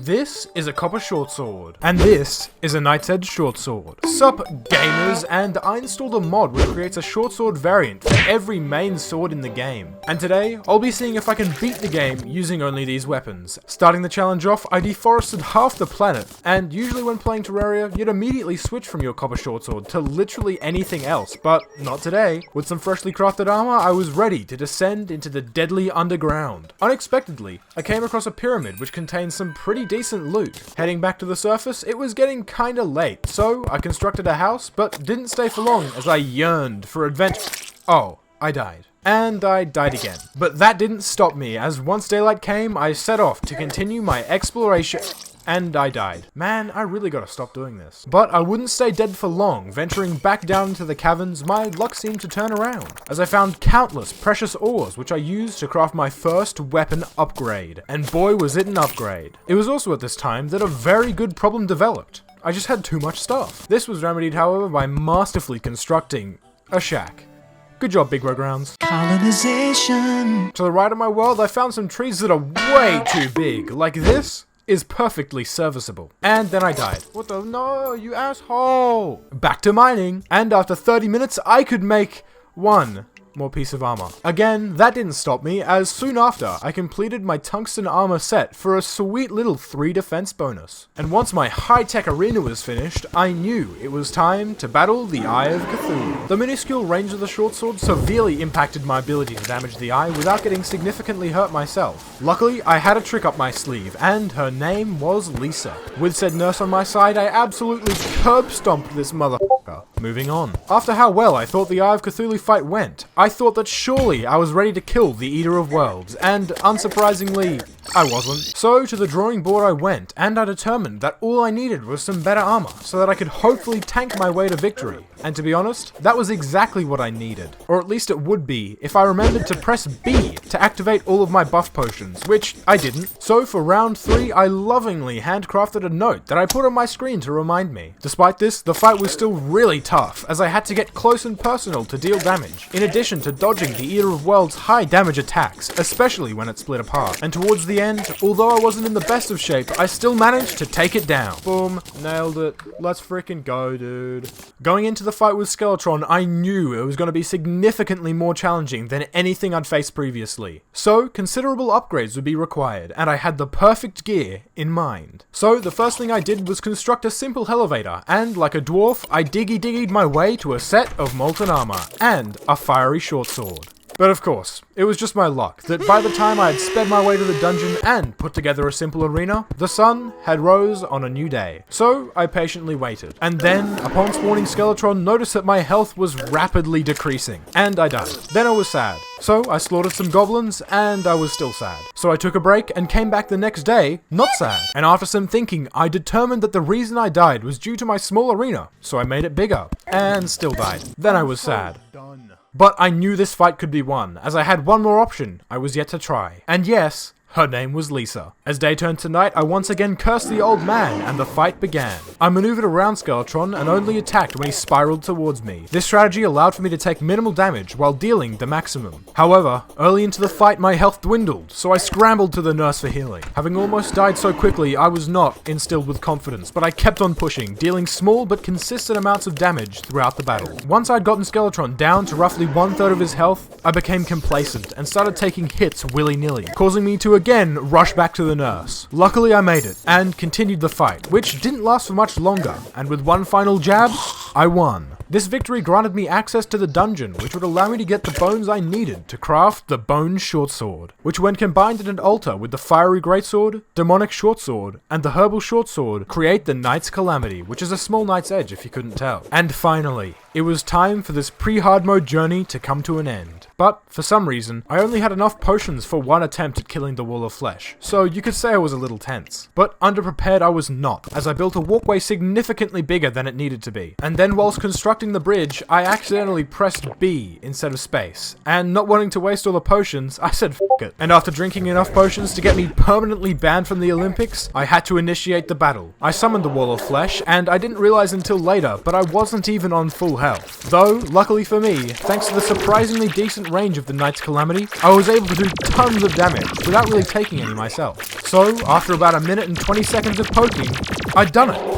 This is a copper shortsword, and this is a knight's edge shortsword. Sup gamers, and I installed a mod which creates a shortsword variant for every main sword in the game. And today, I'll be seeing if I can beat the game using only these weapons. Starting the challenge off, I deforested half the planet, and usually when playing Terraria, you'd immediately switch from your copper shortsword to literally anything else, but not today. With some freshly crafted armor, I was ready to descend into the deadly underground. Unexpectedly, I came across a pyramid which contained some pretty decent loot. Heading back to the surface, it was getting kinda late, so I constructed a house, but didn't stay for long as I yearned for adventure. Oh, I died. And I died again. But that didn't stop me, as once daylight came, I set off to continue my exploration. And I died. Man, I really gotta stop doing this. But I wouldn't stay dead for long. Venturing back down into the caverns, my luck seemed to turn around, as I found countless precious ores which I used to craft my first weapon upgrade. And boy was it an upgrade. It was also at this time that a very good problem developed. I just had too much stuff. This was remedied, however, by masterfully constructing a shack. Good job, Bigbrogrounds. Colonization. To the right of my world, I found some trees that are way too big. Like this is perfectly serviceable. And then I died. What the? No, you asshole! Back to mining. And after 30 minutes, I could make one more piece of armor. Again, that didn't stop me, as soon after, I completed my tungsten armor set for a sweet little 3 defense bonus. And once my high-tech arena was finished, I knew it was time to battle the Eye of Cthulhu. The minuscule range of the shortsword severely impacted my ability to damage the eye without getting significantly hurt myself. Luckily, I had a trick up my sleeve, and her name was Lisa. With said nurse on my side, I absolutely curb-stomped this motherfucker. Moving on. After how well I thought the Eye of Cthulhu fight went, I thought that surely I was ready to kill the Eater of Worlds, and unsurprisingly, I wasn't. So to the drawing board I went, and I determined that all I needed was some better armor, so that I could hopefully tank my way to victory. And to be honest, that was exactly what I needed. Or at least it would be, if I remembered to press B to activate all of my buff potions, which I didn't. So for round 3, I lovingly handcrafted a note that I put on my screen to remind me. Despite this, the fight was still really tough, as I had to get close and personal to deal damage, in addition to dodging the Eater of Worlds' high damage attacks, especially when it split apart. And towards the end, although I wasn't in the best of shape, I still managed to take it down. Boom, nailed it. Let's freaking go, dude. Going into the fight with Skeletron, I knew it was going to be significantly more challenging than anything I'd faced previously. So, considerable upgrades would be required, and I had the perfect gear in mind. So, the first thing I did was construct a simple elevator, and like a dwarf, I diggied my way to a set of molten armor, and a fiery shortsword. But of course, it was just my luck that by the time I had sped my way to the dungeon and put together a simple arena, the sun had rose on a new day. So I patiently waited, and then, upon spawning Skeletron, noticed that my health was rapidly decreasing, and I died. Then I was sad. So I slaughtered some goblins, and I was still sad. So I took a break and came back the next day, not sad. And after some thinking, I determined that the reason I died was due to my small arena, so I made it bigger, and still died. Then I was sad. But I knew this fight could be won, as I had one more option I was yet to try. And yes, her name was Lisa. As day turned to night, I once again cursed the old man, and the fight began. I maneuvered around Skeletron and only attacked when he spiraled towards me. This strategy allowed for me to take minimal damage while dealing the maximum. However, early into the fight my health dwindled, so I scrambled to the nurse for healing. Having almost died so quickly, I was not instilled with confidence, but I kept on pushing, dealing small but consistent amounts of damage throughout the battle. Once I'd gotten Skeletron down to roughly 1/3 of his health, I became complacent and started taking hits willy-nilly, causing me to again rush back to the nurse. Luckily I made it, and continued the fight, which didn't last for much longer, and with one final jab, I won. This victory granted me access to the dungeon, which would allow me to get the bones I needed to craft the Bone Shortsword, which when combined in an altar with the Fiery Greatsword, Demonic Shortsword, and the Herbal Shortsword, create the Knight's Calamity, which is a small Knight's Edge if you couldn't tell. And finally, it was time for this pre-hard mode journey to come to an end. But, for some reason, I only had enough potions for one attempt at killing the Wall of Flesh, so you could say I was a little tense. But underprepared I was not, as I built a walkway significantly bigger than it needed to be. And then whilst constructing the bridge, I accidentally pressed B instead of space. And not wanting to waste all the potions, I said f*** it. And after drinking enough potions to get me permanently banned from the Olympics, I had to initiate the battle. I summoned the Wall of Flesh, and I didn't realize until later, but I wasn't even on full health. Though, luckily for me, thanks to the surprisingly decent range of the Knight's Calamity, I was able to do tons of damage without really taking any myself. So, after about a minute and 20 seconds of poking, I'd done it.